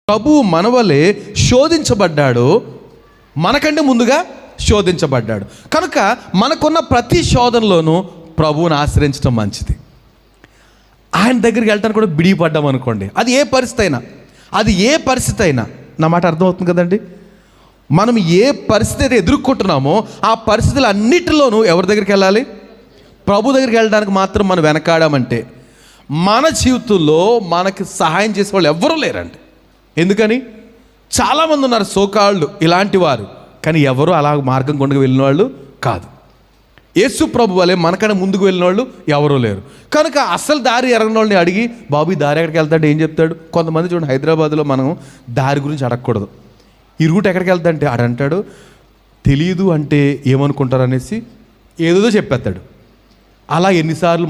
ప్రభువు మనవలే శోధించబడ్డాడు, మనకంటే ముందుగా శోధించబడ్డాడు. కనుక మనకున్న ప్రతి శోధనలోనూ ప్రభువుని ఆశ్రయించడం మంచిది. ఆయన దగ్గరికి వెళ్ళటానికి కూడా బిడిపడ్డాం అనుకోండి, అది ఏ పరిస్థితి అయినా నా మాట అర్థమవుతుంది కదండి. మనం ఏ పరిస్థితి అయితే ఎదుర్కొంటున్నామో ఆ పరిస్థితులు అన్నిటిలోనూ ఎవరి దగ్గరికి వెళ్ళాలి? ప్రభు దగ్గరికి వెళ్ళడానికి మాత్రం మనం వెనకాడామంటే మన జీవితంలో మనకి సహాయం చేసే వాళ్ళు ఎవ్వరూ లేరండి. ఎందుకని? చాలామంది ఉన్నారు సోకాళ్ళు ఇలాంటి వారు, కానీ ఎవరు అలా మార్గం గుండా వెళ్ళిన వాళ్ళు కాదు. యేసు ప్రభు వలె మనకన్నా ముందుకు వెళ్ళిన వాళ్ళు ఎవరూ లేరు. కనుక అసలు దారి ఎరగని వాళ్ళని అడిగి, బాబు ఈ దారి ఎక్కడికి వెళ్తాడు ఏం చెప్తాడు? కొంతమంది చూడండి, హైదరాబాద్లో మనం దారి గురించి అడగకూడదు. ఈ రూట్ ఎక్కడికి వెళ్తాడంటే ఆడంటాడు తెలియదు అంటే ఏమనుకుంటారు అనేసి ఏదో చెప్పేస్తాడు. అలా ఎన్నిసార్లు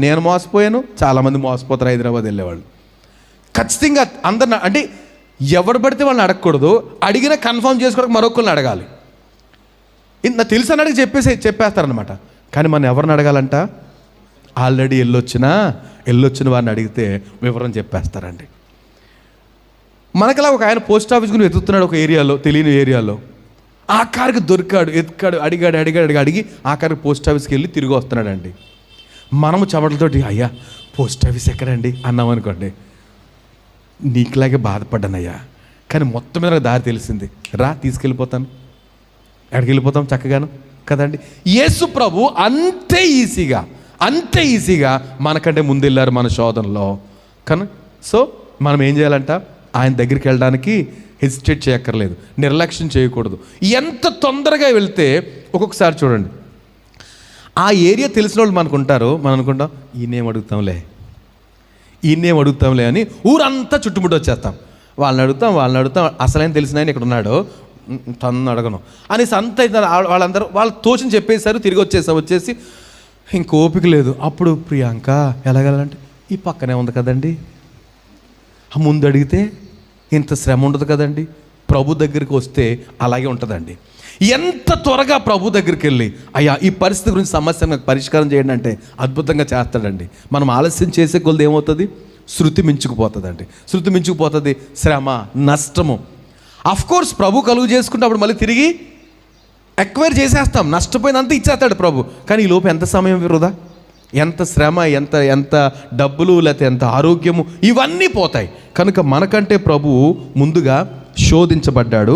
నేను మోసపోయాను, చాలామంది మోసపోతారు హైదరాబాద్ వెళ్ళేవాళ్ళు. ఖచ్చితంగా అందరిని అంటే ఎవరు పడితే వాళ్ళని అడగకూడదు, అడిగినా కన్ఫర్మ్ చేసుకోవడానికి మరొకరిని అడగాలి. నాకు తెలుసు అని అడిగి చెప్పేస్తారనమాట. కానీ మనం ఎవరిని అడగాలంట? ఆల్రెడీ వెళ్ళొచ్చిన వారిని అడిగితే వివరం చెప్పేస్తారండి. మనకలా ఒక ఆయన పోస్ట్ ఆఫీస్ గురించి వెతుకుతున్నాడు ఒక ఏరియాలో, తెలియని ఏరియాలో. ఆఖరికి దొరికాడు, అడిగి ఆఖరికి పోస్ట్ ఆఫీస్కి వెళ్ళి తిరిగి వస్తున్నాడండి. మనము చెమటలతోటి అయ్యా పోస్ట్ ఆఫీస్ ఎక్కడండి అన్నామనుకోండి, నీకులాగే బాధపడ్డానయ్యా, కానీ మొత్తం మీద దారి తెలిసింది, రా తీసుకెళ్ళిపోతాను. ఎక్కడికి వెళ్ళిపోతాం చక్కగాను కదండి. యేసు ప్రభు అంతే ఈజీగా మనకంటే ముందు వెళ్ళారు మన శోధనలో. కానీ సో మనం ఏం చేయాలంట? ఆయన దగ్గరికి వెళ్ళడానికి హెసిటేట్ చేయక్కర్లేదు, నిర్లక్ష్యం చేయకూడదు. ఎంత తొందరగా వెళ్తే ఒక్కొక్కసారి చూడండి, ఆ ఏరియా తెలిసిన వాళ్ళు మనకు ఉంటారు, మనం అనుకుంటాం ఈయనేం అడుగుతాంలే అని ఊరంతా చుట్టుముట్టు వచ్చేస్తాం. వాళ్ళని అడుగుతాం అసలైన తెలిసిన ఆయన ఇక్కడ ఉన్నాడు, తను అడగను అనేసి అంత వాళ్ళందరూ వాళ్ళు తోచిన చెప్పేశారు. తిరిగి వచ్చేసి ఇంక ఓపిక లేదు. అప్పుడు ప్రియాంక ఎలాగలంటే ఈ పక్కనే ఉంది కదండి, ముందు అడిగితే ఇంత శ్రమ ఉండదు కదండి. ప్రభు దగ్గరికి వస్తే అలాగే ఉంటుందండి. ఎంత త్వరగా ప్రభు దగ్గరికి వెళ్ళి అయ్యా ఈ పరిస్థితి గురించి సమస్యను నాకు పరిష్కారం చేయండి అంటే అద్భుతంగా చేస్తాడండి. మనం ఆలస్యం చేసే కొలది ఏమవుతుంది? శృతి మించుకుపోతుంది, శ్రమ, నష్టము. అఫ్కోర్స్ ప్రభు కలుగు చేసుకుంటే అప్పుడు మళ్ళీ తిరిగి ఎక్వైర్ చేసేస్తాం, నష్టపోయినంత ఇచ్చేస్తాడు ప్రభు. కానీ ఈ లోపు ఎంత సమయం వృధా, ఎంత శ్రమ, ఎంత డబ్బులు, లేకపోతే ఎంత ఆరోగ్యము, ఇవన్నీ పోతాయి. కనుక మనకంటే ప్రభువు ముందుగా శోధించబడ్డాడు.